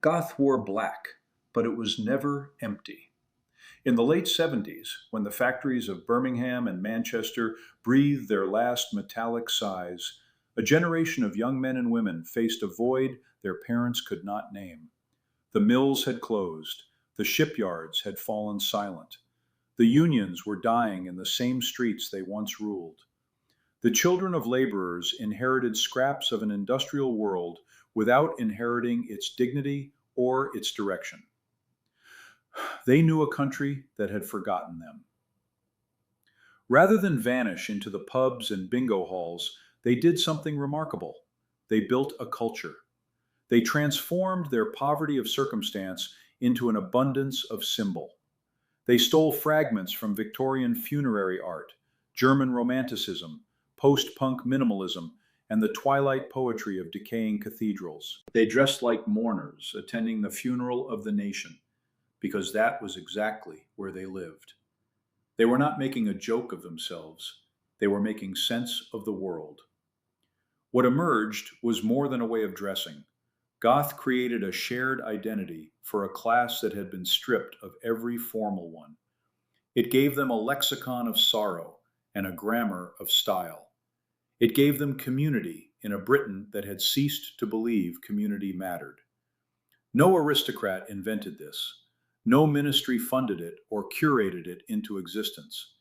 Goth wore black, but it was never empty. In the late 70s, when the factories of Birmingham and Manchester breathed their last metallic sighs, a generation of young men and women faced a void their parents could not name. The mills had closed, the shipyards had fallen silent, the unions were dying in the same streets they once ruled. The children of laborers inherited scraps of an industrial world without inheriting its dignity or its direction. They knew a country that had forgotten them. Rather than vanish into the pubs and bingo halls, they did something remarkable. They built a culture. They transformed their poverty of circumstance into an abundance of symbol. They stole fragments from Victorian funerary art, German Romanticism, post punk minimalism, and the twilight poetry of decaying cathedrals. They dressed like mourners attending the funeral of the nation, because that was exactly where they lived. They were not making a joke of themselves, they were making sense of the world. What emerged was more than a way of dressing. Goth created a shared identity for a class that had been stripped of every formal one. It gave them a lexicon of sorrow and a grammar of style. It gave them community in a Britain that had ceased to believe community mattered. No aristocrat invented this. No ministry funded it or curated it into existence.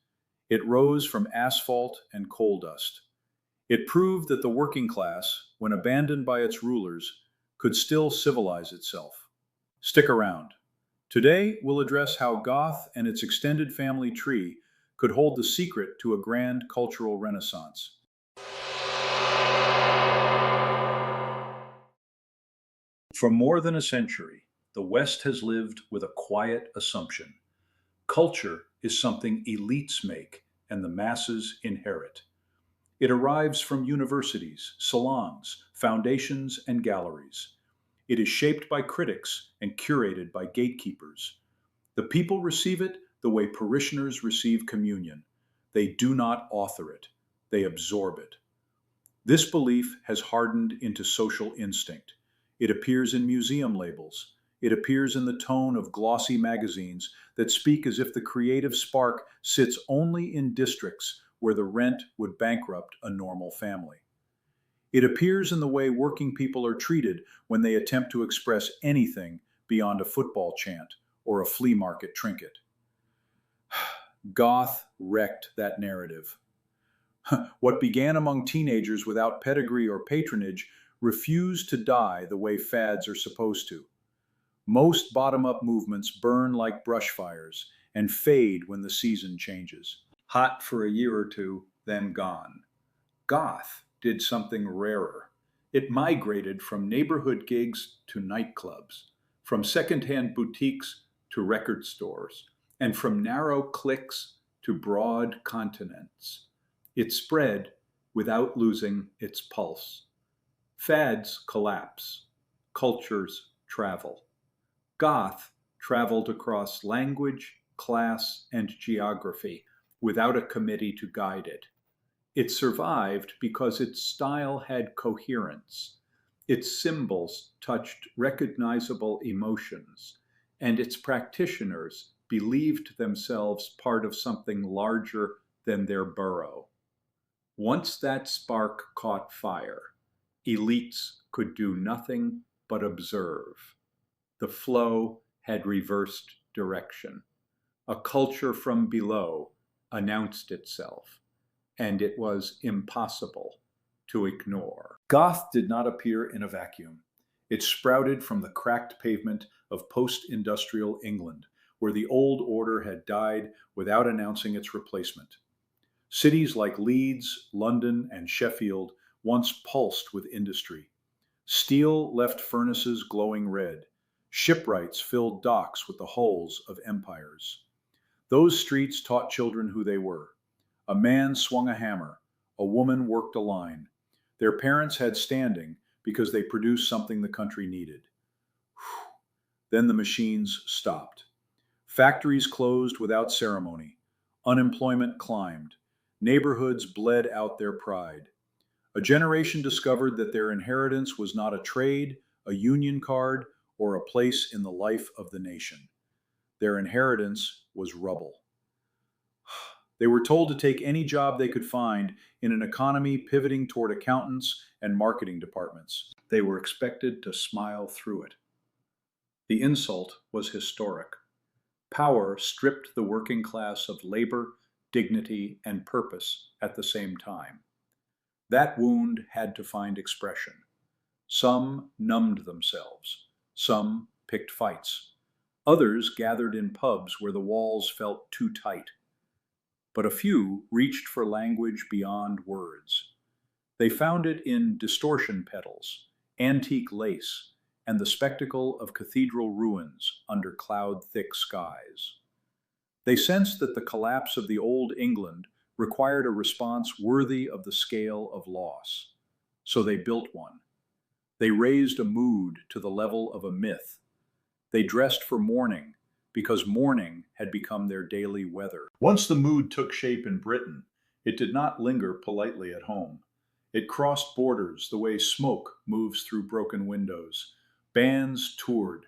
It rose from asphalt and coal dust. It proved that the working class, when abandoned by its rulers, could still civilize itself. Stick around. Today, we'll address how Goth and its extended family tree could hold the secret to a grand cultural renaissance. For more than a century, the West has lived with a quiet assumption. Culture is something elites make and the masses inherit. It arrives from universities, salons, foundations, and galleries. It is shaped by critics and curated by gatekeepers. The people receive it the way parishioners receive communion. They do not author it, they absorb it. This belief has hardened into social instinct. It appears in museum labels. It appears in the tone of glossy magazines that speak as if the creative spark sits only in districts where the rent would bankrupt a normal family. It appears in the way working people are treated when they attempt to express anything beyond a football chant or a flea market trinket. Goth wrecked that narrative. What began among teenagers without pedigree or patronage refused to die the way fads are supposed to. Most bottom-up movements burn like brush fires and fade when the season changes. Hot for a year or two, then gone. Goth did something rarer. It migrated from neighborhood gigs to nightclubs, from secondhand boutiques to record stores, and from narrow cliques to broad continents. It spread without losing its pulse. Fads collapse, cultures travel. Goth traveled across language, class, and geography without a committee to guide it. It survived because its style had coherence, its symbols touched recognizable emotions, and its practitioners believed themselves part of something larger than their borough. Once that spark caught fire, elites could do nothing but observe. The flow had reversed direction. A culture from below announced itself, and it was impossible to ignore. Goth did not appear in a vacuum. It sprouted from the cracked pavement of post-industrial England, where the old order had died without announcing its replacement. Cities like Leeds, London, and Sheffield once pulsed with industry. Steel left furnaces glowing red. Shipwrights filled docks with the hulls of empires. Those streets taught children who they were. A man swung a hammer. A woman worked a line. Their parents had standing because they produced something the country needed. Then the machines stopped. Factories closed without ceremony. Unemployment climbed. Neighborhoods bled out their pride. A generation discovered that their inheritance was not a trade, a union card, or a place in the life of the nation. Their inheritance was rubble. They were told to take any job they could find in an economy pivoting toward accountants and marketing departments. They were expected to smile through it. The insult was historic. Power stripped the working class of labor, dignity, and purpose at the same time. That wound had to find expression. Some numbed themselves. Some picked fights. Others gathered in pubs where the walls felt too tight. But a few reached for language beyond words. They found it in distortion pedals, antique lace, and the spectacle of cathedral ruins under cloud-thick skies. They sensed that the collapse of the old England required a response worthy of the scale of loss. So they built one. They raised a mood to the level of a myth. They dressed for mourning, because mourning had become their daily weather. Once the mood took shape in Britain, it did not linger politely at home. It crossed borders the way smoke moves through broken windows. Bands toured.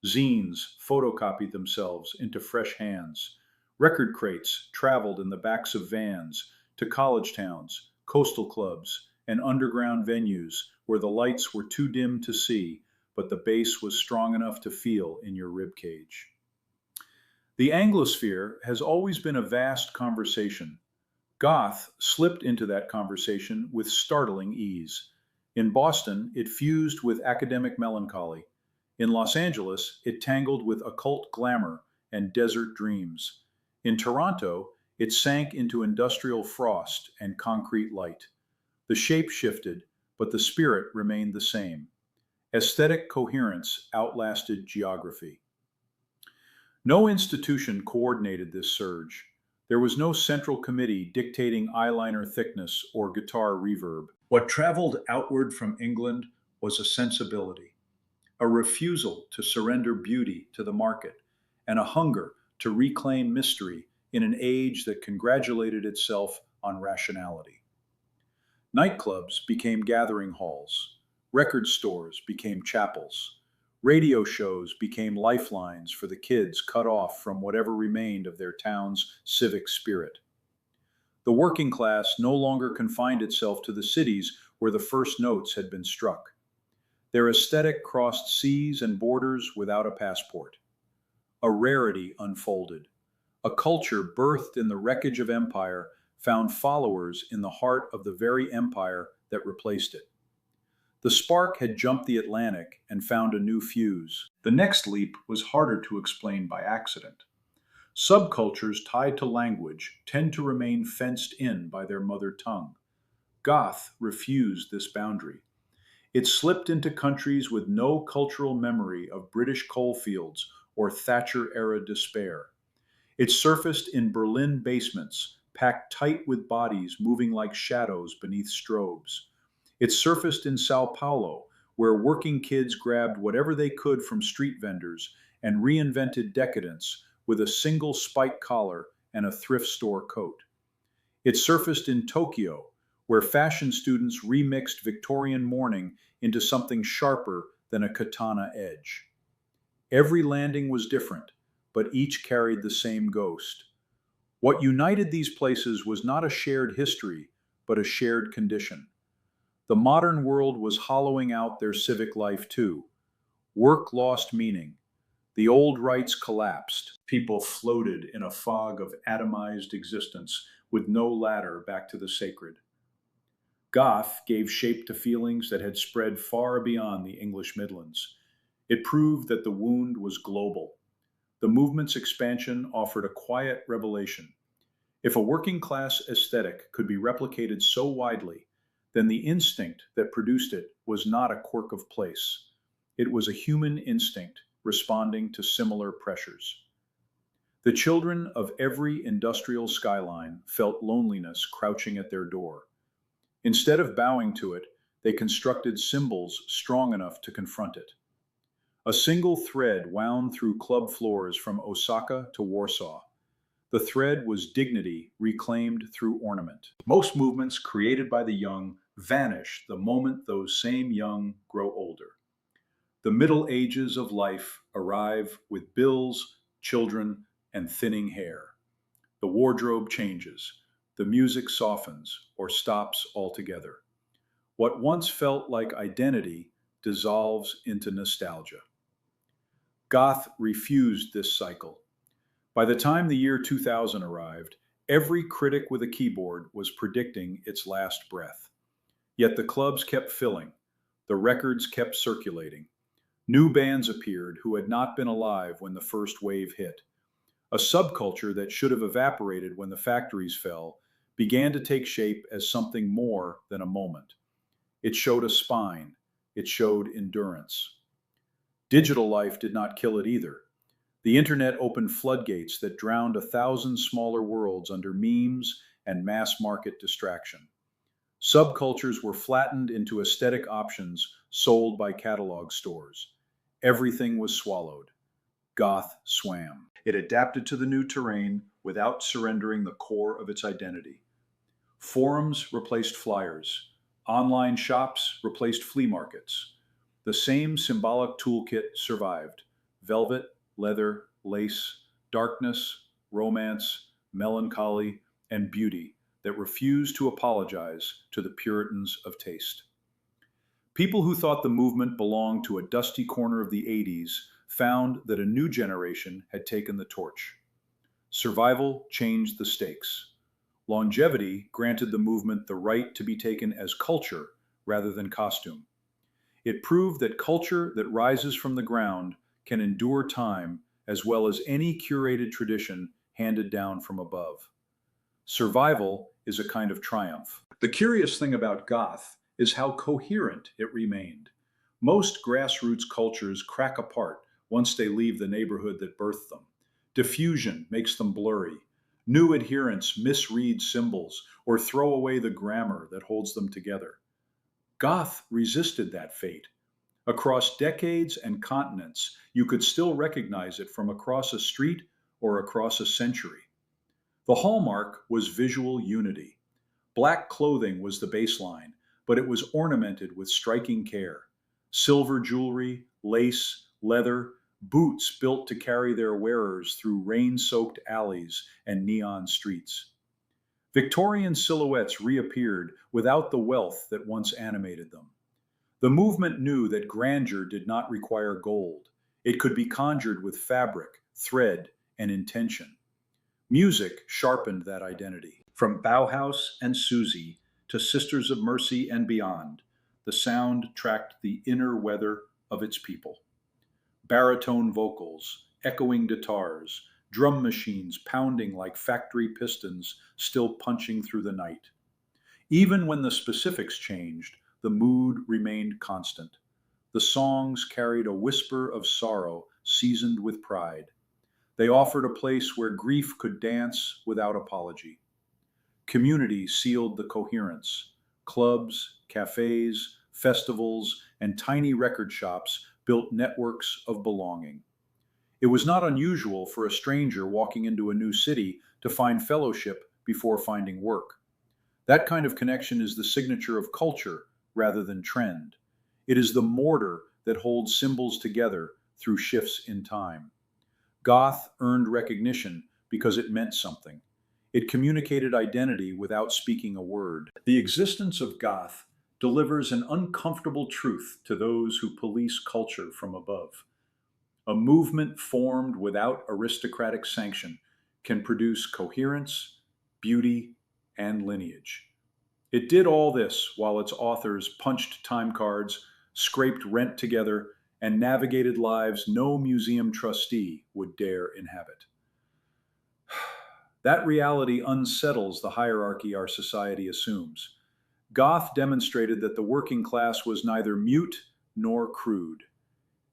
Zines photocopied themselves into fresh hands. Record crates traveled in the backs of vans to college towns, coastal clubs, and underground venues where the lights were too dim to see, but the bass was strong enough to feel in your ribcage. The Anglosphere has always been a vast conversation. Goth slipped into that conversation with startling ease. In Boston, it fused with academic melancholy. In Los Angeles, it tangled with occult glamour and desert dreams. In Toronto, it sank into industrial frost and concrete light. The shape shifted, but the spirit remained the same. Aesthetic coherence outlasted geography. No institution coordinated this surge. There was no central committee dictating eyeliner thickness or guitar reverb. What traveled outward from England was a sensibility, a refusal to surrender beauty to the market, and a hunger to reclaim mystery in an age that congratulated itself on rationality. Nightclubs became gathering halls. Record stores became chapels. Radio shows became lifelines for the kids cut off from whatever remained of their town's civic spirit. The working class no longer confined itself to the cities where the first notes had been struck. Their aesthetic crossed seas and borders without a passport. A rarity unfolded. A culture birthed in the wreckage of empire found followers in the heart of the very empire that replaced it. The spark had jumped the Atlantic and found a new fuse. The next leap was harder to explain by accident. Subcultures tied to language tend to remain fenced in by their mother tongue. Goth refused this boundary. It slipped into countries with no cultural memory of British coalfields or Thatcher-era despair. It surfaced in Berlin basements, packed tight with bodies moving like shadows beneath strobes. It surfaced in Sao Paulo, where working kids grabbed whatever they could from street vendors and reinvented decadence with a single spike collar and a thrift store coat. It surfaced in Tokyo, where fashion students remixed Victorian mourning into something sharper than a katana edge. Every landing was different, but each carried the same ghost. What united these places was not a shared history, but a shared condition. The modern world was hollowing out their civic life too. Work lost meaning. The old rights collapsed. People floated in a fog of atomized existence with no ladder back to the sacred. Goth gave shape to feelings that had spread far beyond the English Midlands. It proved that the wound was global. The movement's expansion offered a quiet revelation. If a working class aesthetic could be replicated so widely, then the instinct that produced it was not a quirk of place. It was a human instinct responding to similar pressures. The children of every industrial skyline felt loneliness crouching at their door. Instead of bowing to it, they constructed symbols strong enough to confront it. A single thread wound through club floors from Osaka to Warsaw. The thread was dignity reclaimed through ornament. Most movements created by the young vanish the moment those same young grow older. The Middle Ages of life arrive with bills, children, and thinning hair. The wardrobe changes. The music softens or stops altogether. What once felt like identity dissolves into nostalgia. Goth refused this cycle. By the time the year 2000 arrived, every critic with a keyboard was predicting its last breath. Yet the clubs kept filling, the records kept circulating. New bands appeared who had not been alive when the first wave hit. A subculture that should have evaporated when the factories fell began to take shape as something more than a moment. It showed a spine, it showed endurance. Digital life did not kill it either. The internet opened floodgates that drowned 1,000 smaller worlds under memes and mass market distraction. Subcultures were flattened into aesthetic options sold by catalog stores. Everything was swallowed. Goth swam. It adapted to the new terrain without surrendering the core of its identity. Forums replaced flyers. Online shops replaced flea markets. The same symbolic toolkit survived: velvet, leather, lace, darkness, romance, melancholy, and beauty that refused to apologize to the Puritans of taste. People who thought the movement belonged to a dusty corner of the 80s found that a new generation had taken the torch. Survival changed the stakes. Longevity granted the movement the right to be taken as culture rather than costume. It proved that culture that rises from the ground can endure time as well as any curated tradition handed down from above. Survival is a kind of triumph. The curious thing about Goth is how coherent it remained. Most grassroots cultures crack apart once they leave the neighborhood that birthed them. Diffusion makes them blurry. New adherents misread symbols or throw away the grammar that holds them together. Goth resisted that fate. Across decades and continents, you could still recognize it from across a street or across a century. The hallmark was visual unity. Black clothing was the baseline, but it was ornamented with striking care. Silver jewelry, lace, leather, boots built to carry their wearers through rain-soaked alleys and neon streets. Victorian silhouettes reappeared without the wealth that once animated them. The movement knew that grandeur did not require gold. It could be conjured with fabric, thread, and intention. Music sharpened that identity. From Bauhaus and Susie to Sisters of Mercy and beyond, the sound tracked the inner weather of its people. Baritone vocals, echoing guitars, drum machines pounding like factory pistons still punching through the night. Even when the specifics changed, the mood remained constant. The songs carried a whisper of sorrow seasoned with pride. They offered a place where grief could dance without apology. Community sealed the coherence. Clubs, cafes, festivals, and tiny record shops built networks of belonging. It was not unusual for a stranger walking into a new city to find fellowship before finding work. That kind of connection is the signature of culture rather than trend. It is the mortar that holds symbols together through shifts in time. Goth earned recognition because it meant something. It communicated identity without speaking a word. The existence of Goth delivers an uncomfortable truth to those who police culture from above. A movement formed without aristocratic sanction can produce coherence, beauty, and lineage. It did all this while its authors punched time cards, scraped rent together, and navigated lives no museum trustee would dare inhabit. That reality unsettles the hierarchy our society assumes. Goth demonstrated that the working class was neither mute nor crude.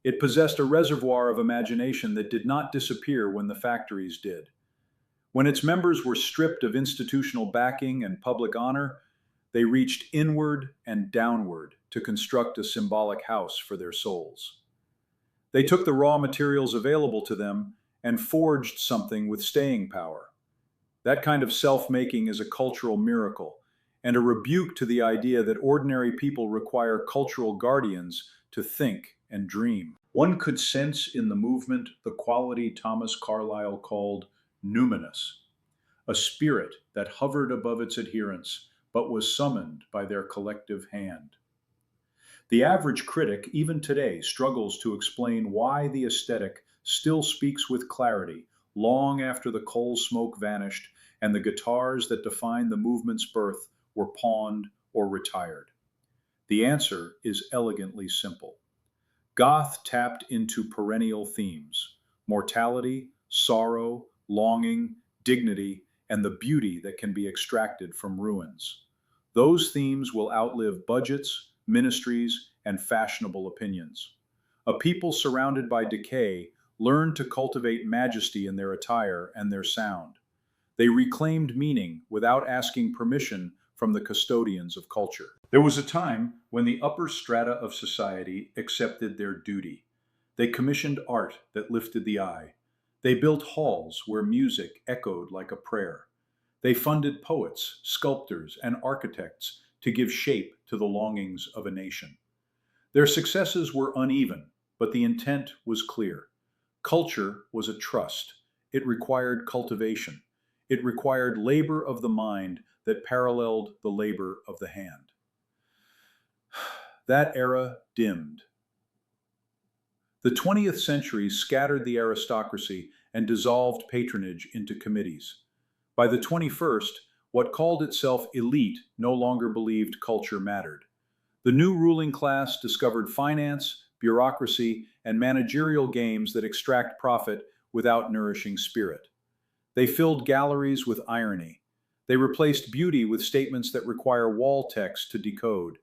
It possessed a reservoir of imagination that did not disappear when the factories did. When its members were stripped of institutional backing and public honor, they reached inward and downward to construct a symbolic house for their souls. They took the raw materials available to them and forged something with staying power. That kind of self-making is a cultural miracle and a rebuke to the idea that ordinary people require cultural guardians to think and dream. One could sense in the movement the quality Thomas Carlyle called numinous, a spirit that hovered above its adherents but was summoned by their collective hand. The average critic, even today, struggles to explain why the aesthetic still speaks with clarity long after the coal smoke vanished and the guitars that defined the movement's birth were pawned or retired. The answer is elegantly simple. Goth tapped into perennial themes: mortality, sorrow, longing, dignity, and the beauty that can be extracted from ruins. Those themes will outlive budgets, ministries, and fashionable opinions. A people surrounded by decay learned to cultivate majesty in their attire and their sound. They reclaimed meaning without asking permission from the custodians of culture. There was a time when the upper strata of society accepted their duty. They commissioned art that lifted the eye. They built halls where music echoed like a prayer. They funded poets, sculptors, and architects to give shape to the longings of a nation. Their successes were uneven, but the intent was clear. Culture was a trust. It required cultivation. It required labor of the mind that paralleled the labor of the hand. That era dimmed. The 20th century scattered the aristocracy and dissolved patronage into committees. By the 21st, what called itself elite no longer believed culture mattered. The new ruling class discovered finance, bureaucracy, and managerial games that extract profit without nourishing spirit. They filled galleries with irony. They replaced beauty with statements that require wall text to decode.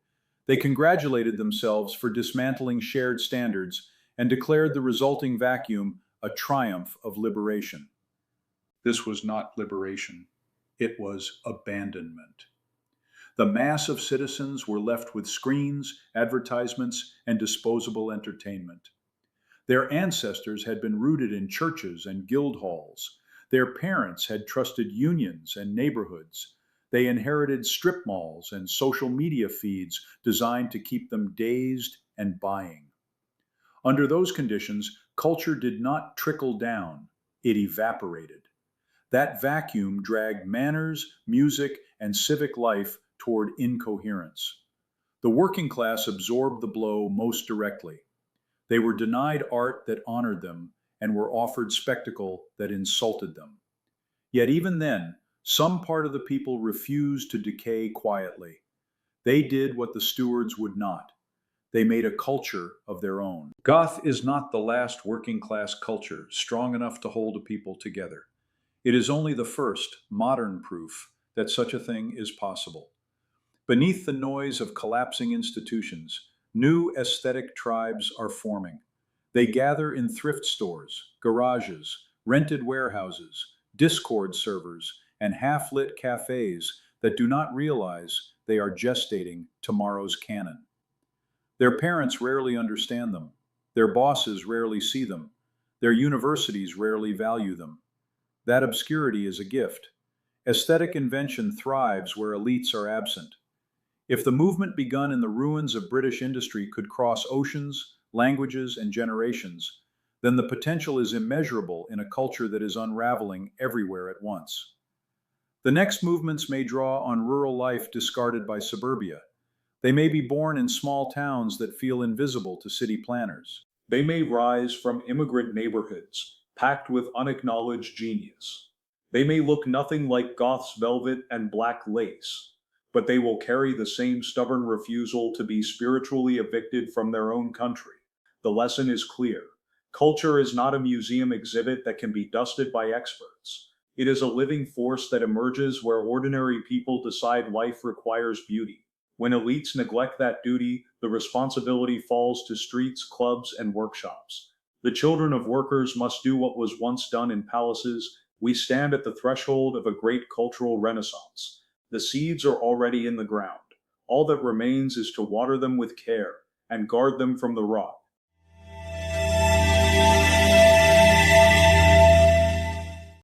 They congratulated themselves for dismantling shared standards and declared the resulting vacuum a triumph of liberation. This was not liberation. It was abandonment. The mass of citizens were left with screens, advertisements, and disposable entertainment. Their ancestors had been rooted in churches and guild halls. Their parents had trusted unions and neighborhoods. They inherited strip malls and social media feeds designed to keep them dazed and buying. Under those conditions, culture did not trickle down, it evaporated. That vacuum dragged manners, music, and civic life toward incoherence. The working class absorbed the blow most directly. They were denied art that honored them and were offered spectacle that insulted them. Yet even then, some part of the people refused to decay quietly. They did what the stewards would not. They made a culture of their own. Goth is not the last working class culture strong enough to hold a people together. It is only the first, modern proof that such a thing is possible. Beneath the noise of collapsing institutions, new aesthetic tribes are forming. They gather in thrift stores, garages, rented warehouses, Discord servers, and half-lit cafes that do not realize they are gestating tomorrow's canon. Their parents rarely understand them. Their bosses rarely see them. Their universities rarely value them. That obscurity is a gift. Aesthetic invention thrives where elites are absent. If the movement begun in the ruins of British industry could cross oceans, languages, and generations, then the potential is immeasurable in a culture that is unraveling everywhere at once. The next movements may draw on rural life discarded by suburbia. They may be born in small towns that feel invisible to city planners. They may rise from immigrant neighborhoods, packed with unacknowledged genius. They may look nothing like Goth's velvet and black lace, but they will carry the same stubborn refusal to be spiritually evicted from their own country. The lesson is clear. Culture is not a museum exhibit that can be dusted by experts. It is a living force that emerges where ordinary people decide life requires beauty. When elites neglect that duty, the responsibility falls to streets, clubs, and workshops. The children of workers must do what was once done in palaces. We stand at the threshold of a great cultural renaissance. The seeds are already in the ground. All that remains is to water them with care and guard them from the rot.